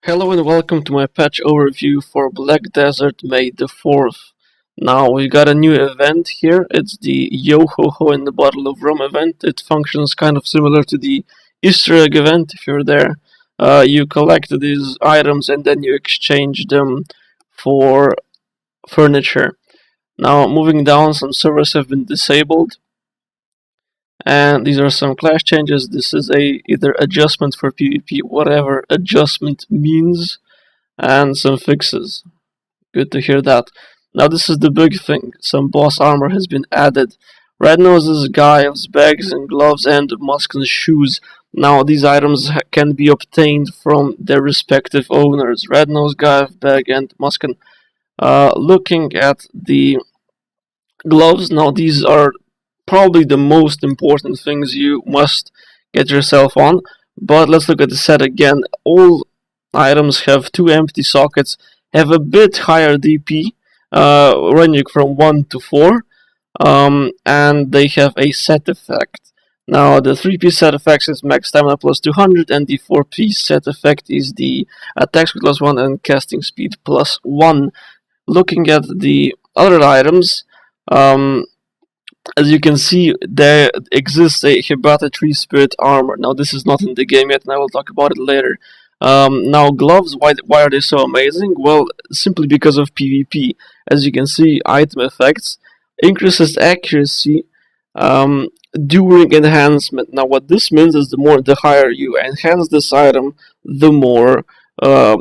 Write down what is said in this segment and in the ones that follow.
Hello and welcome to my patch overview for Black Desert May the 4th. Now we got a new event here. It's the Yo Ho Ho in the Bottle of Rum event. It functions kind of similar to the Easter egg event if you're there. You collect these items and then you exchange them for furniture. Now moving down, some servers have been disabled. And these are some class changes. This is either adjustment for PvP, whatever adjustment means, and some fixes. Good to hear that. Now this is the big thing. Some boss armor has been added. Red Nose's Guy's bags and gloves and Muskin's shoes. Now these items can be obtained from their respective owners. Red Nose, Guy, bag, and Muskin. Looking at the gloves, now these are probably the most important things you must get yourself on. But let's look at the set again. All items have two empty sockets, have a bit higher DP, ranging from 1 to 4, and they have a set effect. Now the 3-piece set effect is max stamina plus 200, and the 4-piece set effect is the attack speed plus 1 and casting speed plus 1. Looking at the other items, as you can see, there exists a Hibata Tree Spirit armor. Now this is not in the game yet, and I will talk about it later. Now gloves, why are they so amazing? Well, simply because of PvP. As you can see, item effects increases accuracy during enhancement. Now what this means is the higher you enhance this item, the more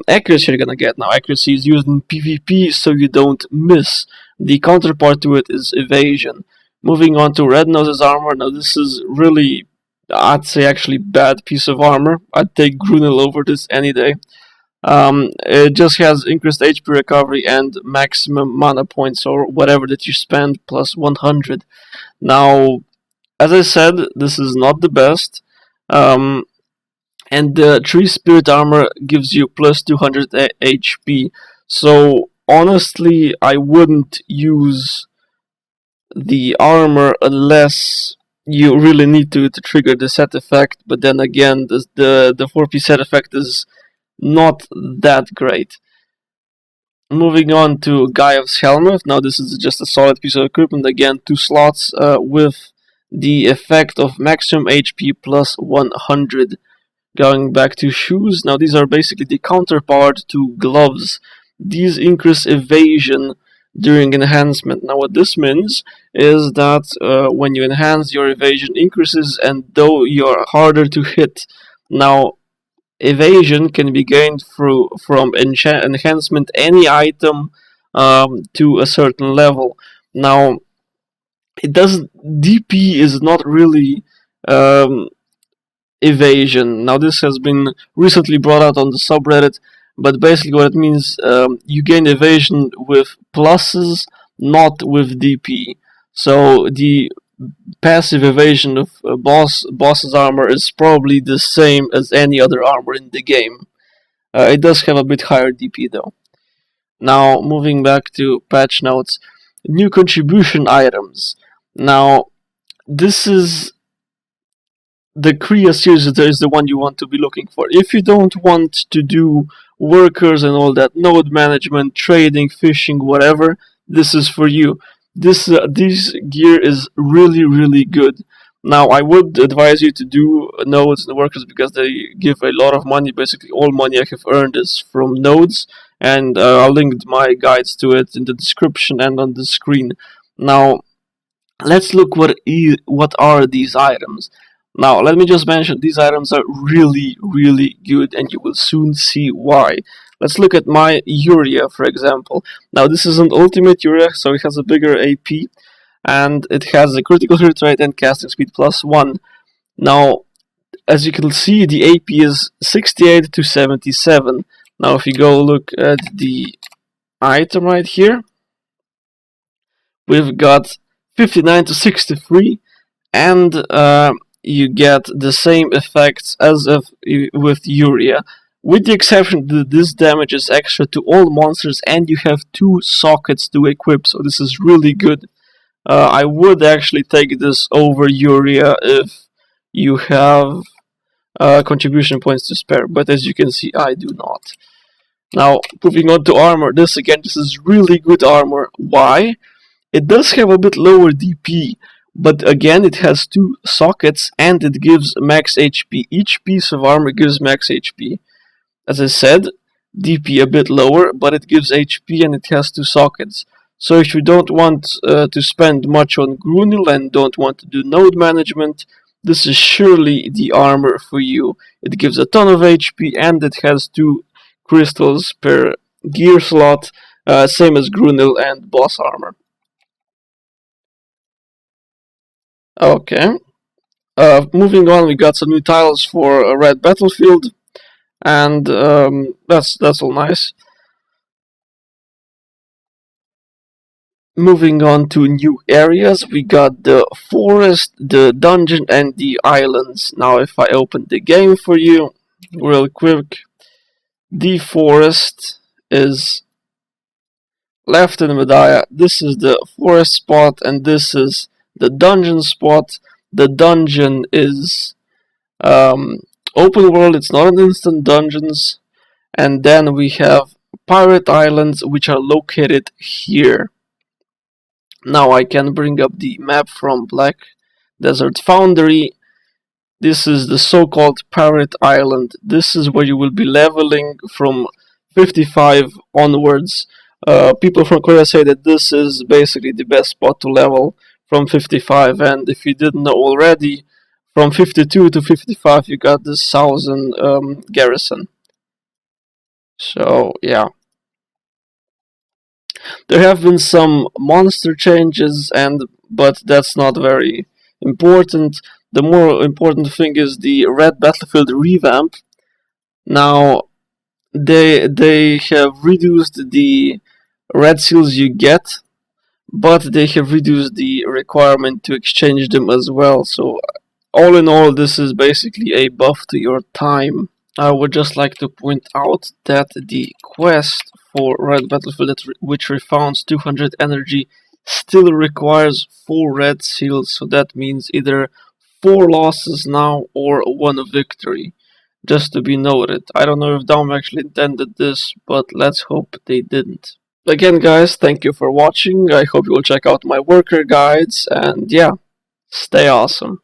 accuracy you're gonna get. Now accuracy is used in PvP so you don't miss. The counterpart to it is evasion. Moving on to Red Nose's armor. Now this is really, I'd say actually bad piece of armor. I'd take Grunel over this any day. It just has increased HP recovery and maximum mana points or whatever that you spend plus 100. Now, as I said, this is not the best. And the Tree Spirit armor gives you plus 200 HP. So honestly, I wouldn't use the armor unless you really need to trigger the set effect, but then again the 4-piece set effect is not that great. Moving on to Guy's helmet. Now this is just a solid piece of equipment, again 2 slots with the effect of maximum HP plus 100. Going back to shoes, now these are basically the counterpart to gloves. These increase evasion during enhancement. Now what this means is that when you enhance, your evasion increases and though you're harder to hit. Now evasion can be gained from enhancement any item to a certain level. Now it does DP is not really evasion. Now this has been recently brought out on the subreddit, but basically what it means, you gain evasion with pluses, not with DP. So the passive evasion of boss's armor is probably the same as any other armor in the game. It does have a bit higher DP though. Now moving back to patch notes, new contribution items. Now this is the Kriya series is the one you want to be looking for. If you don't want to do workers and all that, node management, trading, fishing, whatever, this is for you. This gear is really good. Now I would advise you to do nodes and workers because they give a lot of money. Basically all money I have earned is from nodes, and I'll link my guides to it in the description and on the screen. Now let's look what are these items. Now, let me just mention, these items are really good, and you will soon see why. Let's look at my Urea, for example. Now, this is an ultimate Urea, so it has a bigger AP, and it has a critical hit rate and casting speed plus 1. Now, as you can see, the AP is 68 to 77. Now, if you go look at the item right here, we've got 59 to 63, and you get the same effects as with Urea, with the exception that this damage is extra to all monsters and you have 2 sockets to equip, so this is really good. I would actually take this over Urea if you have contribution points to spare, but as you can see I do not. Now, moving on to armor. This is really good armor. Why? It does have a bit lower DP, but again, it has two sockets and it gives max HP. Each piece of armor gives max HP. As I said, DP a bit lower, but it gives HP and it has two sockets. So if you don't want to spend much on Grunil and don't want to do node management, this is surely the armor for you. It gives a ton of HP and it has two crystals per gear slot, same as Grunil and boss armor. Okay. Moving on, we got some new tiles for a red battlefield, and that's all nice. Moving on to new areas, we got the forest, the dungeon, and the islands. Now, if I open the game for you, real quick, the forest is left in Medaya. This is the forest spot, and this is the dungeon spot. The dungeon is open world, it's not an instant dungeons. And then we have pirate islands, which are located here. Now I can bring up the map from Black Desert Foundry. This is the so-called Pirate Island. This is where you will be leveling from 55 onwards. People from Korea say that this is basically the best spot to level from 55, and if you didn't know already, from 52 to 55 you got this 1000 garrison. So yeah. There have been some monster changes, but that's not very important. The more important thing is the Red Battlefield revamp. Now they have reduced the red seals you get, but they have reduced the requirement to exchange them as well. So all in all, this is basically a buff to your time. I would just like to point out that the quest for Red Battlefield, which refounds 200 energy, still requires 4 red seals, so that means either 4 losses now or 1 victory. Just to be noted. I don't know if Dom actually intended this, but let's hope they didn't. Again guys, thank you for watching. I hope you will check out my worker guides, and yeah, stay awesome.